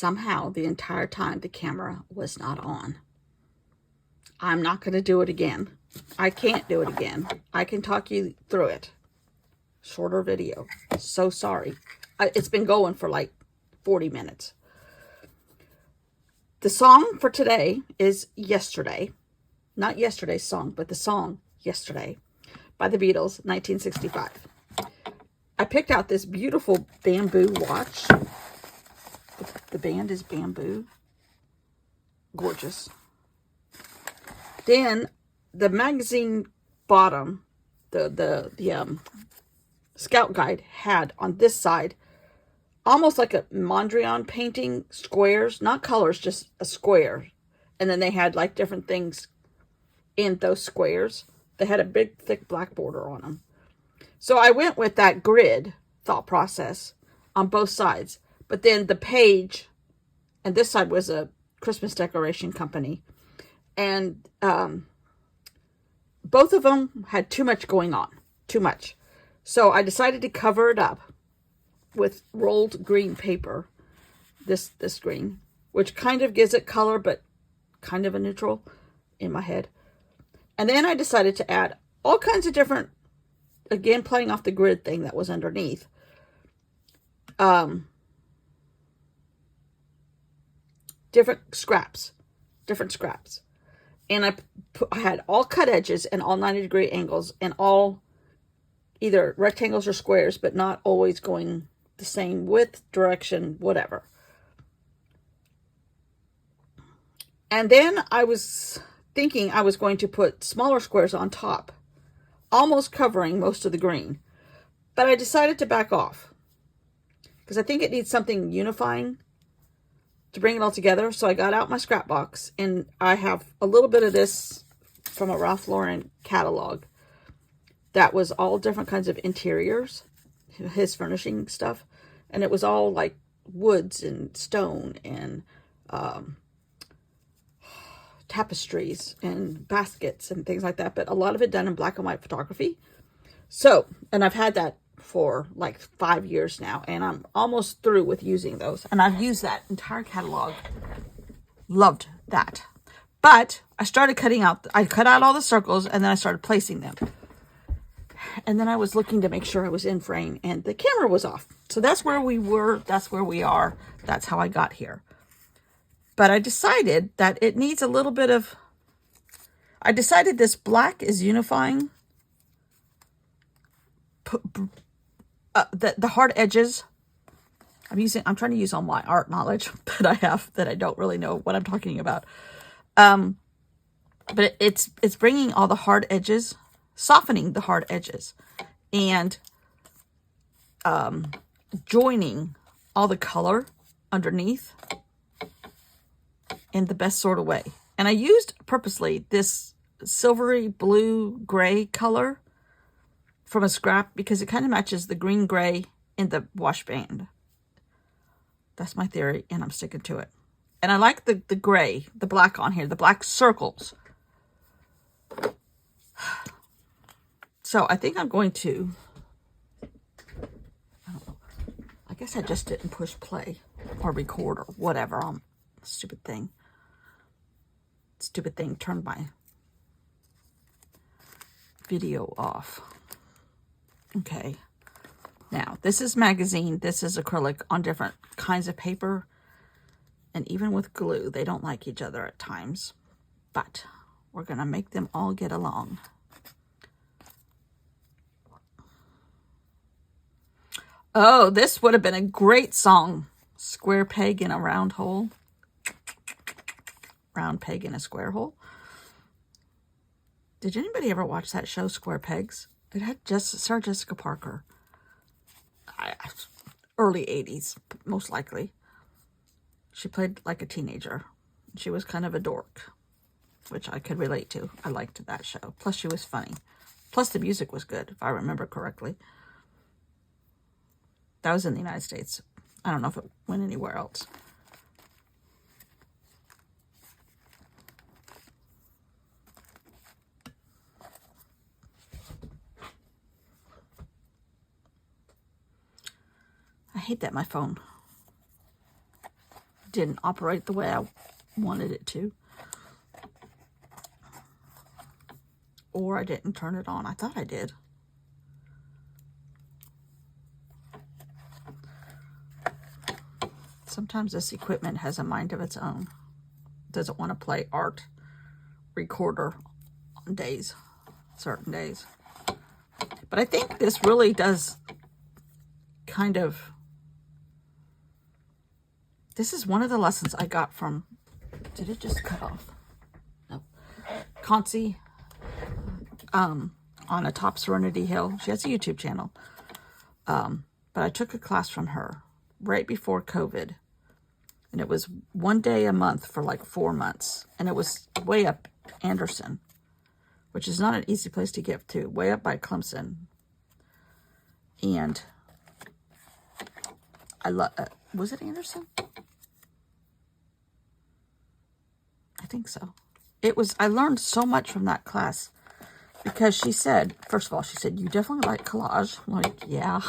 somehow the entire time the camera was not on. I'm not going to do it again. I can't do it again. I can talk you through it. Shorter video. So sorry. It's been going for like 40 minutes. The song for today is Yesterday. Not yesterday's song, but the song Yesterday by the Beatles, 1965. I picked out this beautiful bamboo watch. The band is bamboo. Gorgeous. Then the magazine bottom, the Scout Guide had on this side almost like a Mondrian painting, squares, not colors, just a square. And then they had like different things in those squares. They had a big, thick black border on them. So I went with that grid thought process on both sides. But then the page, and this side was a Christmas decoration company. And both of them had too much going on. Too much. So I decided to cover it up with rolled green paper. This green, which kind of gives it color, but kind of a neutral in my head. And then I decided to add all kinds of different, again, playing off the grid thing that was underneath. Different scraps. And I had all cut edges and all 90-degree angles and all either rectangles or squares, but not always going the same width, direction, whatever. And then I was thinking I was going to put smaller squares on top, almost covering most of the green. But I decided to back off because I think it needs something unifying to bring it all together. So I got out my scrap box, and I have a little bit of this from a Ralph Lauren catalog that was all different kinds of interiors, his furnishing stuff. And it was all like woods and stone and tapestries and baskets and things like that. But a lot of it done in black and white photography. So, and I've had that for like 5 years now, and I'm almost through with using those. And I've used that entire catalog. Loved that. But I started I cut out all the circles, and then I started placing them. And then I was looking to make sure I was in frame, and the camera was off. So that's where we were. That's where we are. That's how I got here. But I decided that it needs a little bit of... I decided this black is unifying. The hard edges. I'm trying to use all my art knowledge that I have, that I don't really know what I'm talking about. But it's bringing all the hard edges, softening the hard edges, and joining all the color underneath in the best sort of way. And I used purposely this silvery blue gray color from a scrap because it kind of matches the green gray in the wash band. That's my theory, and I'm sticking to it. And I like the gray, the black on here, the black circles. So I think I'm going to, I don't know, I guess I just didn't push play or record or whatever. Stupid thing turned my video off. Okay. Now, this is magazine. This is acrylic on different kinds of paper. And even with glue, they don't like each other at times. But we're going to make them all get along. Oh, this would have been a great song. Square peg in a round hole. Round peg in a square hole. Did anybody ever watch that show, Square Pegs? It had Sarah Jessica Parker. Early 80s, most likely. She played like a teenager. She was kind of a dork, which I could relate to. I liked that show. Plus, she was funny. Plus, the music was good, if I remember correctly. That was in the United States. I don't know if it went anywhere else. I hate that my phone didn't operate the way I wanted it to. Or I didn't turn it on. I thought I did. Sometimes this equipment has a mind of its own. It doesn't want to play art recorder on days, certain days. But I think this really does kind of... This is one of the lessons I got from... Did it just cut off? No. Concy, on Atop Serenity Hill. She has a YouTube channel. But I took a class from her right before COVID. And it was one day a month for like 4 months. And it was way up Anderson, which is not an easy place to get to. Way up by Clemson. And I love... was it Anderson? I think so. It was... I learned so much from that class. Because she said... First of all, she said, you definitely like collage. I'm like, yeah.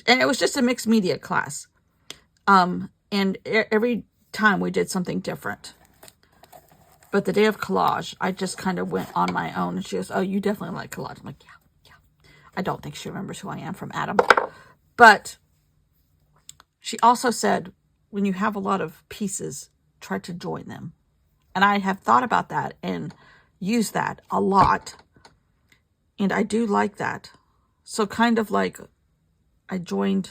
And it was just a mixed media class. And every time we did something different. But the day of collage, I just kind of went on my own. And she goes, oh, you definitely like collage. I'm like, yeah. I don't think she remembers who I am from Adam. But she also said, when you have a lot of pieces, try to join them. And I have thought about that and used that a lot. And I do like that. So kind of like I joined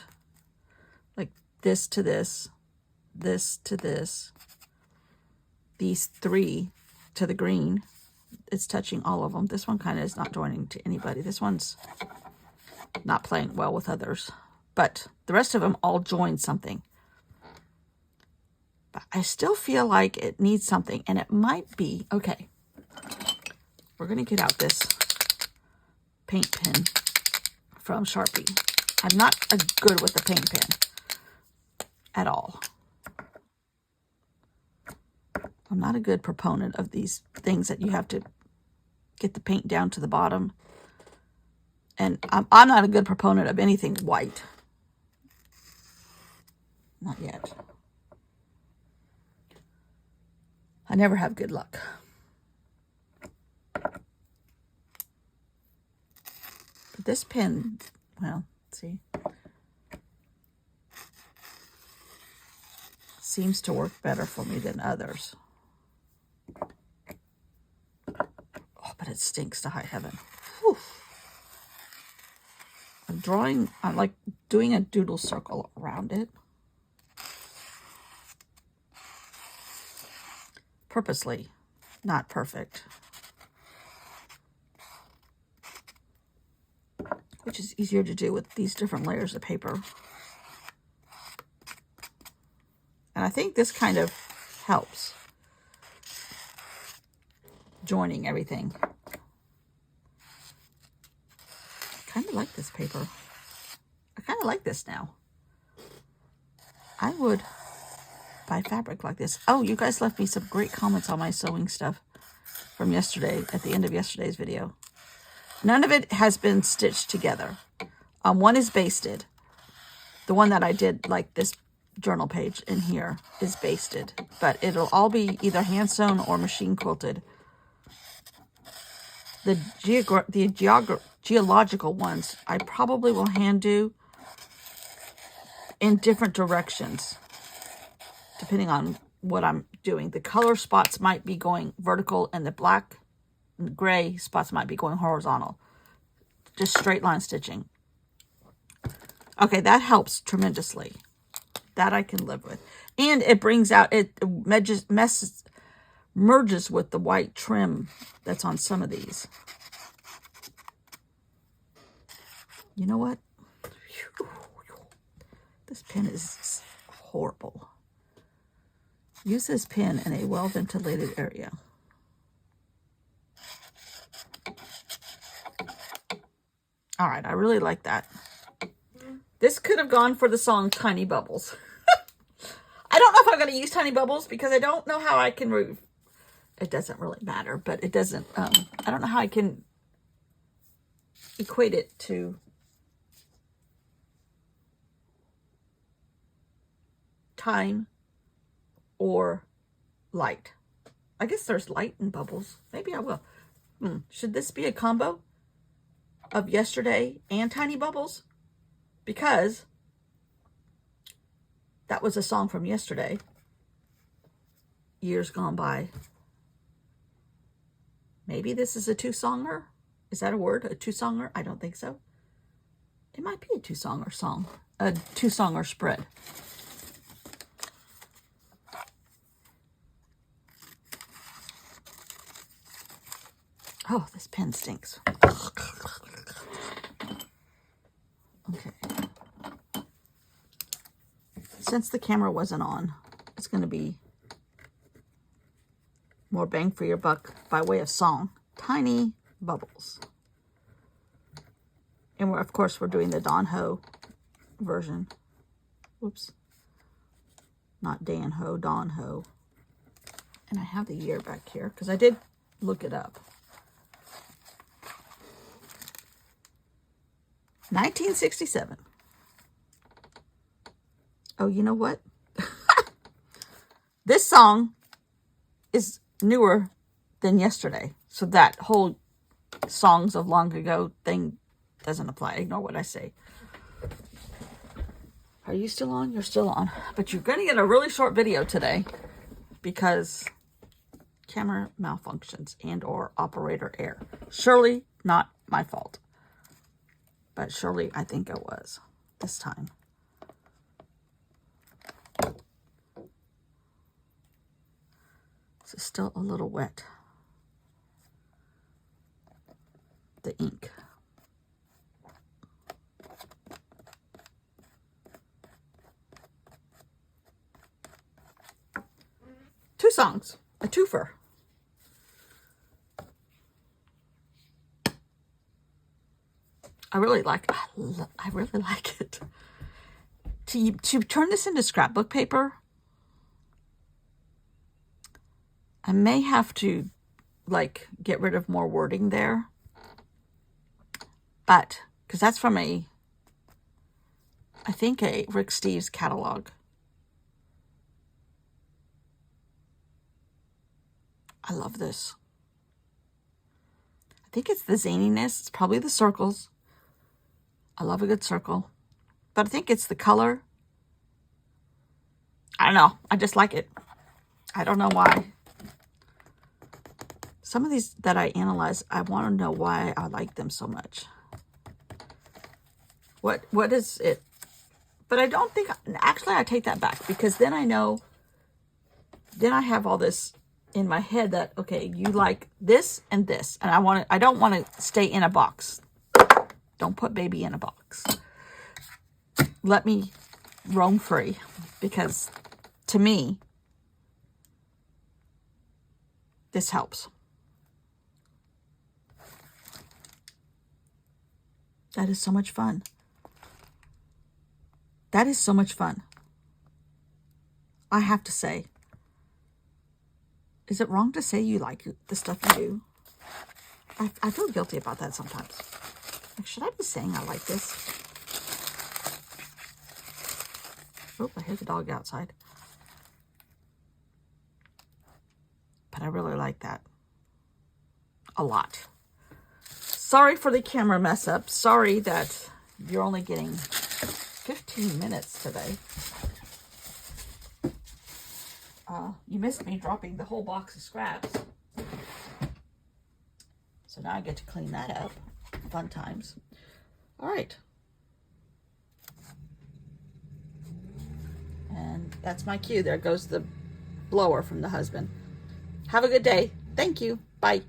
like this to this. This to this, these three to the green. It's touching all of them. This one kind of is not joining to anybody. This one's not playing well with others, but the rest of them all join something. But I still feel like it needs something, and it might be, okay, we're going to get out this paint pen from Sharpie. I'm not good with the paint pen at all. I'm not a good proponent of these things that you have to get the paint down to the bottom. And I'm not a good proponent of anything white. Not yet. I never have good luck. But this pen, well, see, seems to work better for me than others. But it stinks to high heaven. Whew. I'm like doing a doodle circle around it. Purposely, not perfect. Which is easier to do with these different layers of paper. And I think this kind of helps. Joining everything. I kind of like this paper. I kind of like this now. I would buy fabric like this. Oh, you guys left me some great comments on my sewing stuff from yesterday, at the end of yesterday's video. None of it has been stitched together. One is basted. The one that I did, like this journal page in here, is basted. But it'll all be either hand sewn or machine quilted. The geological ones, I probably will hand do in different directions, depending on what I'm doing. The color spots might be going vertical, and the black and the gray spots might be going horizontal. Just straight line stitching. Okay, that helps tremendously. That I can live with. And it brings out, it merges with the white trim that's on some of these. You know what? This pen is horrible. Use this pen in a well-ventilated area. All right, I really like that. This could have gone for the song Tiny Bubbles. I don't know if I'm going to use Tiny Bubbles because I don't know how I can... It doesn't really matter, but it doesn't... I don't know how I can equate it to time or light. I guess there's light and bubbles. Maybe I will. Should this be a combo of yesterday and tiny bubbles? Because that was a song from yesterday, years gone by. Maybe this is a two-songer. Is that a word? A two-songer? I don't think so. It might be a two-songer song. A two-songer spread. Oh, this pen stinks. Okay. Since the camera wasn't on, it's going to be more bang for your buck by way of song. Tiny bubbles. And we're, of course, we're doing the Don Ho version. Whoops. Not Dan Ho, Don Ho. And I have the year back here because I did look it up. 1967. Oh, you know what? This song is newer than yesterday. So that whole songs of long ago thing doesn't apply. Ignore what I say. Are you still on? You're still on. But you're going to get a really short video today because camera malfunctions and or operator error. Surely not my fault. But surely I think it was this time. This is still a little wet. The ink. Two songs. A twofer. I really like it. To turn this into scrapbook paper, I may have to like get rid of more wording there. But because that's from I think a Rick Steves catalog. I love this. I think it's the zaniness. It's probably the circles. I love a good circle. But I think it's the color. I don't know. I just like it. I don't know why. Some of these that I analyze, I want to know why I like them so much. What is it? But I don't think, actually I take that back because then I know, then I have all this in my head that, okay, you like this and this. And I don't want to stay in a box. Don't put baby in a box. Let me roam free because to me, this helps. That is so much fun. That is so much fun. I have to say, is it wrong to say you like the stuff you do? I feel guilty about that sometimes. Like, should I be saying I like this? Oh, I hear the dog outside. But I really like that. A lot. Sorry for the camera mess up. Sorry that you're only getting 15 minutes today. You missed me dropping the whole box of scraps. So now I get to clean that up. Fun times. All right. And that's my cue. There goes the blower from the husband. Have a good day. Thank you. Bye.